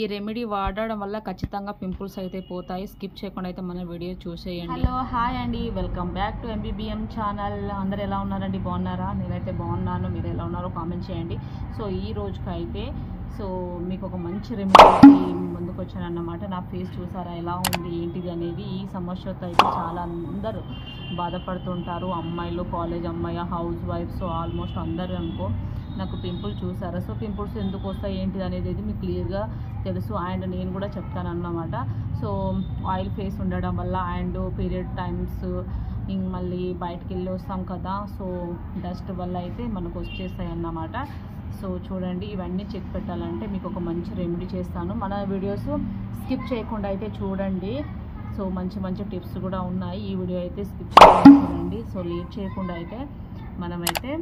ఈ రెమెడీ వాడడం వల్ల ఖచ్చితంగా పింపుల్స్ అయితే పోతాయి. స్కిప్ చేయకుండా అయితే మన వీడియో చూసేయండి. హలో హాయ్ అండి, welcome back to MBBM channel. అందరు ఎలా ఉన్నారండి? బాగున్నారా? నేనైతే బాగున్నాను. మీరు ఎలా ఉన్నారో కామెంట్ చేయండి. సో ఈ రోజుకి అయితే మీకు ఒక మంచి రెమెడీ ముందుకు వచ్చానన్నమాట. నా ఫేస్ చూసారా ఎలా ఉంది ఏంటిది అనేది. ఈ సమస్యతో అయితే చాలా అందరూ బాధపడుతుంటారు. అమ్మాయిలు, కాలేజ్ అమ్మాయి, హౌస్ వైఫ్స్, ఆల్మోస్ట్ అందరూ అనుకో. నాకు పింపుల్స్ చూసారా? సో పింపుల్స్ ఎందుకు వస్తాయి ఏంటిది అనేది మీకు క్లియర్గా తెలుసు. అండ్ నేను కూడా చెప్తానన్నమాట. సో ఆయిల్ ఫేస్ ఉండడం వల్ల అండ్ పీరియడ్ టైమ్స్ మళ్ళీ బయటకు వెళ్ళి వస్తాం కదా, సో డస్ట్ వల్ల అయితే మనకు వచ్చేస్తాయి అన్నమాట. సో చూడండి, ఇవన్నీ చెక్ పెట్టాలంటే మీకు ఒక మంచి రెమెడీ చేస్తాను. మన వీడియోస్ స్కిప్ చేయకుండా అయితే చూడండి. సో మంచి మంచి టిప్స్ కూడా ఉన్నాయి. ఈ వీడియో అయితే స్కిప్ చేయకుండా చూడండి. సో లేట్ చేయకుండా అయితే మనమైతే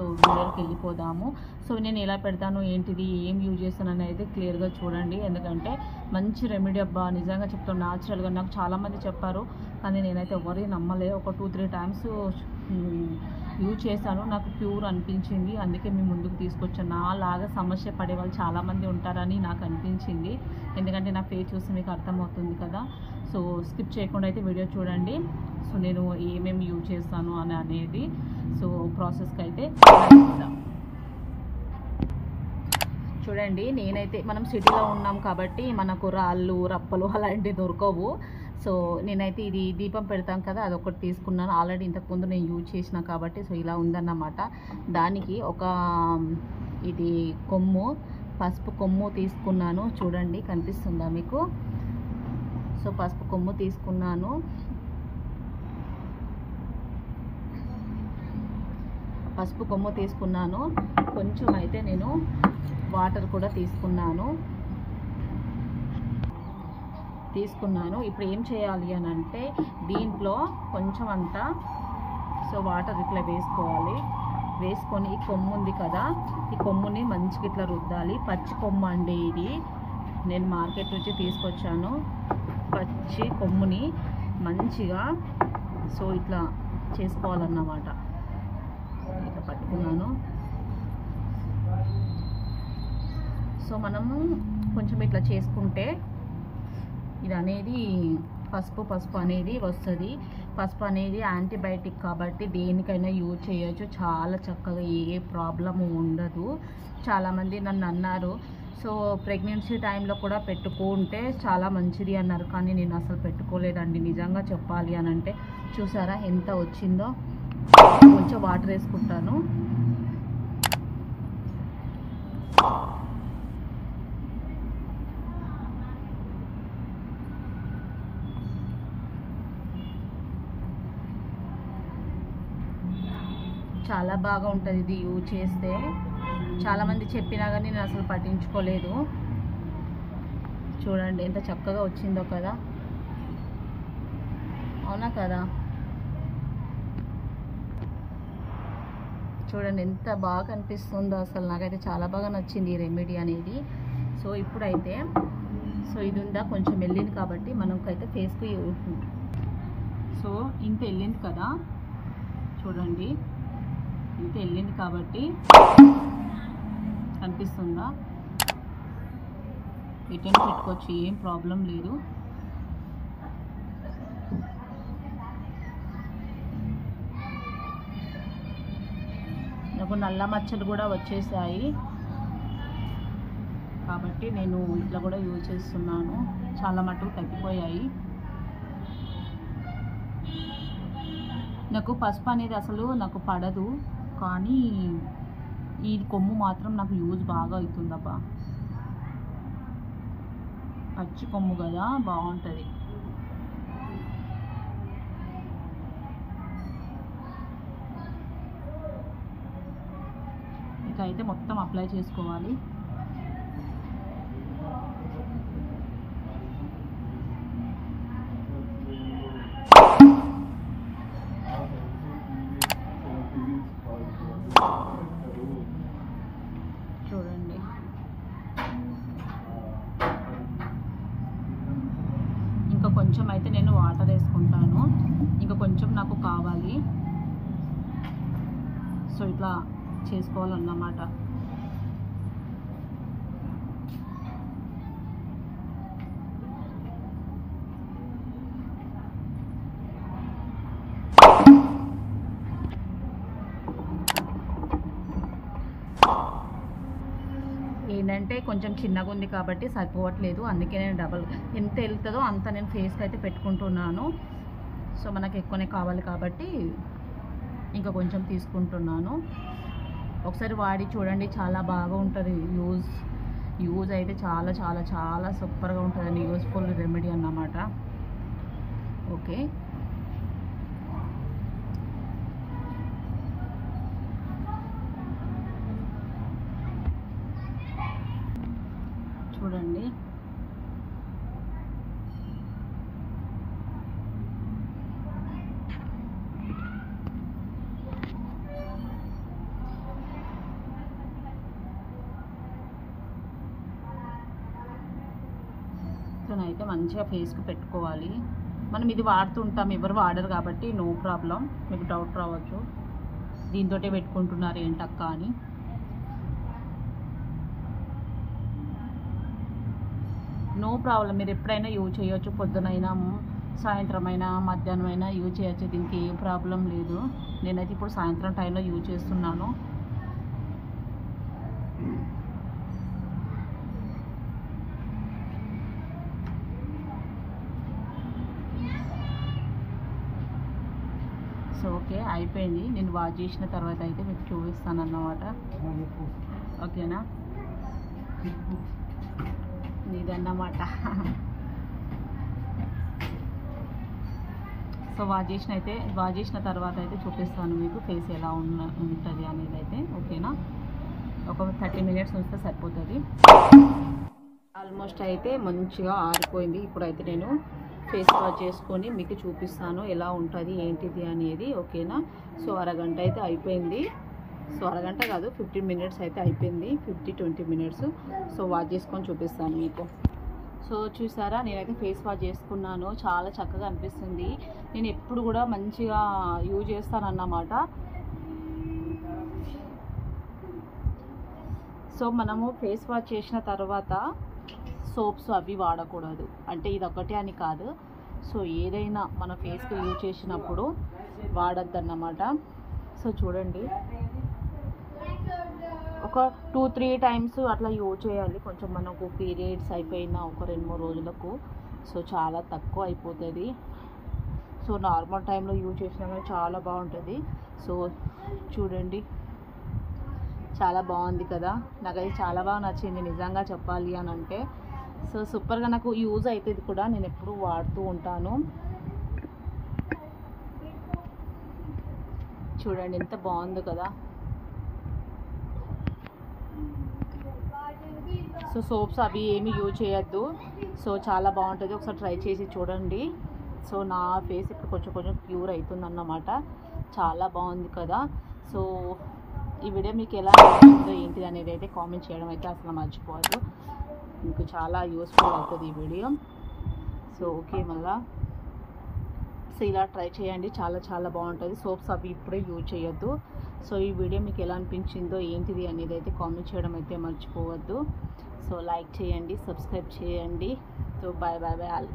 వీడియోకి వెళ్ళిపోదాము. సో నేను ఎలా పెడతాను ఏంటిది ఏం యూజ్ చేస్తాను అనేది క్లియర్గా చూడండి. ఎందుకంటే మంచి రెమెడీ అబ్బా, నిజంగా చెప్తాను. న్యాచురల్గా నాకు చాలామంది చెప్పారు, కానీ నేనైతే ఎవరి నమ్మలే. ఒక 2-3 టైమ్స్ యూజ్ చేశాను, నాకు ప్యూర్ అనిపించింది. అందుకే మీ ముందుకు తీసుకొచ్చాను. నాలాగా సమస్య పడే వాళ్ళు చాలామంది ఉంటారని నాకు అనిపించింది. ఎందుకంటే నా ఫేస్ చూసి మీకు అర్థమవుతుంది కదా. సో స్కిప్ చేయకుండా అయితే వీడియో చూడండి. సో నేను ఏమేమి యూజ్ చేస్తాను అనేది సో ప్రాసెస్కి అయితే చూడండి. నేనైతే మనం సిటీలో ఉన్నాం కాబట్టి మనకు రాళ్ళు రప్పలు అలాంటివి దొరకవు. సో నేనైతే ఇది దీపం పెడతాం కదా, అదొకటి తీసుకున్నాను. ఆల్రెడీ ఇంతకుముందు నేను యూజ్ చేసిన కాబట్టి సో ఇలా ఉందన్నమాట. దానికి ఒక ఇది కొమ్ము, పసుపు కొమ్ము తీసుకున్నాను. చూడండి, కనిపిస్తుందా మీకు? సో పసుపు కొమ్ము తీసుకున్నాను. కొంచెం అయితే నేను వాటర్ కూడా తీసుకున్నాను. ఇప్పుడు ఏం చేయాలి అని అంటే దీంట్లో కొంచెం అంతా సో వాటర్ ఇట్లా వేసుకోవాలి. వేసుకొని ఈ కొమ్ము ఉంది కదా, ఈ కొమ్ముని మంచిగా ఇట్లా రుద్దాలి. పచ్చి కొమ్ము అండి ఇది, నేను మార్కెట్ నుంచి తీసుకొచ్చాను. పచ్చి కొమ్ముని మంచిగా సో ఇట్లా చేసుకోవాలన్నమాట. ఇట్లా పట్టుకున్నాను. సో మనము కొంచెం ఇట్లా చేసుకుంటే ఇది అనేది పసుపు అనేది వస్తుంది. పసుపు అనేది యాంటీబయాటిక్ కాబట్టి దేనికైనా యూజ్ చేయొచ్చు. చాలా చక్కగా, ఏ ప్రాబ్లము ఉండదు. చాలామంది నన్ను అన్నారు, సో ప్రెగ్నెన్సీ టైంలో కూడా పెట్టుకుంటే చాలా మంచిది అన్నారు, కానీ నేను అసలు పెట్టుకోలేదండి. నిజంగా చెప్పాలి అని అంటే చూసారా ఎంత వచ్చిందో. కొంచెం వాటర్ వేసుకుంటాను. చాలా బాగా ఉంటుంది ఇది యూజ్ చేస్తే. చాలామంది చెప్పినా కానీ నేను అసలు పట్టించుకోలేదు. చూడండి ఎంత చక్కగా వచ్చిందో కదా, అవునా కదా? చూడండి ఎంత బాగా కనిపిస్తుందో. అసలు నాకైతే చాలా బాగా నచ్చింది ఈ రెమెడీ అనేది. సో ఇప్పుడైతే సో ఇది ఉందా కొంచెం వెళ్ళింది కాబట్టి మనకైతే ఫేస్కి సో ఇంత వెళ్ళింది కదా, చూడండి ఇంత వెళ్ళింది కాబట్టి కనిపిస్తుందా? రిటర్న్ పెట్టుకోవచ్చు, ఏం ప్రాబ్లం లేదు. నాకు నల్ల మచ్చలు కూడా వచ్చేసాయి కాబట్టి నేను ఇట్లా కూడా యూజ్ చేస్తున్నాను. చాలా మటుకు తగ్గిపోయాయి. నాకు పసుపు అనేది అసలు నాకు పడదు, కానీ ఈ కొమ్ము మాత్రం నాకు యూజ్ బాగా అవుతుందబ్బా. పచ్చి కొమ్ము కదా, బాగుంటుంది. ఇక అయితే మొత్తం అప్లై చేసుకోవాలి. చూడండి ఇంకా కొంచెం అయితే నేను వాటర్ వేసుకుంటాను. ఇంకా కొంచెం నాకు కావాలి. సో ఇట్లా చేసుకోవాలన్నమాట. ఏంటంటే కొంచెం చిన్నగా ఉంది కాబట్టి సరిపోవట్లేదు, అందుకే నేను డబల్ ఎంత వెళ్తుందో అంత నేను ఫేస్కి అయితే పెట్టుకుంటున్నాను. సో మనకు ఎక్కువనే కావాలి కాబట్టి ఇంకా కొంచెం తీసుకుంటున్నాను. ఒకసారి వాడి చూడండి, చాలా బాగా ఉంటుంది. యూజ్ అయితే చాలా చాలా చాలా సూపర్గా ఉంటుందండి. యూస్ఫుల్ రెమెడీ అన్నమాట. ఓకే, చూడండి. అయితే మంచిగా ఫేస్కి పెట్టుకోవాలి. మనం ఇది వాడుతుంటాం, ఎవరు వాడరు కాబట్టి నో ప్రాబ్లం. మీకు డౌట్ రావచ్చు దీంతో పెట్టుకుంటున్నారు ఏంటక్క అని. నో ప్రాబ్లం, మీరు ఎప్పుడైనా యూజ్ చేయొచ్చు. పొద్దునైనా, సాయంత్రం అయినా, మధ్యాహ్నం అయినా యూజ్ చేయొచ్చు. దీనికి ఏం ప్రాబ్లం లేదు. నేనైతే ఇప్పుడు సాయంత్రం టైంలో యూజ్ చేస్తున్నాను. సో ఓకే, అయిపోయింది. నేను వాష్ చేసిన తర్వాత అయితే మీకు చూపిస్తాను అన్నమాట. ఓకేనా, ఇదన్నమాట. సో వాష్ చేసిన తర్వాత అయితే చూపిస్తాను మీకు ఫేస్ ఎలా ఉంటుంది అనేది అయితే. ఓకేనా, ఒక 30 మినిట్స్ ఉంచితే సరిపోతుంది. ఆల్మోస్ట్ అయితే మంచిగా ఆరిపోయింది. ఇప్పుడైతే నేను ఫేస్ వాష్ చేసుకొని మీకు చూపిస్తాను ఎలా ఉంటుంది ఏంటిది అనేది. ఓకేనా, సో అరగంట అయితే అయిపోయింది. సో అరగంట కాదు, 15 మినిట్స్ అయితే అయిపోయింది. 15-20 మినిట్స్. సో వాష్ చేసుకొని చూపిస్తాను మీకు. సో చూసారా, నేనైతే ఫేస్ వాష్ చేసుకున్నాను. చాలా చక్కగా అనిపిస్తుంది. నేను ఎప్పుడు కూడా మంచిగా యూజ్ చేస్తానన్నమాట. సో మనము ఫేస్ వాష్ చేసిన తర్వాత సోప్స్ అవి వాడకూడదు. అంటే ఇది ఒకటే అని కాదు, సో ఏదైనా మన ఫేస్కి యూజ్ చేసినప్పుడు వాడద్దన్నమాట. సో చూడండి, ఒక 2-3 టైమ్స్ అట్లా యూజ్ చేయాలి. కొంచెం మనకు పీరియడ్స్ అయిపోయిన ఒక 2-3 రోజులకు సో చాలా తక్కువ అయిపోతుంది. సో నార్మల్ టైంలో యూజ్ చేసినా కానీ చాలా బాగుంటుంది. సో చూడండి, చాలా బాగుంది కదా. నాకైతే చాలా బాగా నచ్చింది నిజంగా చెప్పాలి అని అంటే. సో సూపర్గా నాకు యూజ్ అవుతుంది కూడా, నేను ఎప్పుడు వాడుతూ ఉంటాను. చూడండి ఎంత బాగుంది కదా. సో సోప్స్ అవి ఏమి యూజ్ చేయొద్దు. సో చాలా బాగుంటుంది, ఒకసారి ట్రై చేసి చూడండి. సో నా ఫేస్ ఇప్పుడు కొంచెం క్యూర్ అవుతుందన్నమాట. చాలా బాగుంది కదా. సో ఈ వీడియో మీకు ఎలా అనిపించిందో ఏంటిది అనేది అయితే కామెంట్ చేయడం అయితే అసలు మర్చిపోవద్దు. మీకు చాలా యూస్ఫుల్ అవుతుంది ఈ వీడియో. సో ఓకే, మళ్ళా సో ఇలా ట్రై చేయండి, చాలా చాలా బాగుంటుంది. సోప్స్ అవి ఇప్పుడే యూజ్ చేయొద్దు. సో ఈ వీడియో మీకు ఎలా అనిపించిందో ఏంటిది అనేది అయితే కామెంట్ చేయడం అయితే మర్చిపోవద్దు. సో లైక్ చేయండి, సబ్స్క్రైబ్ చేయండి. So bye bye bye all.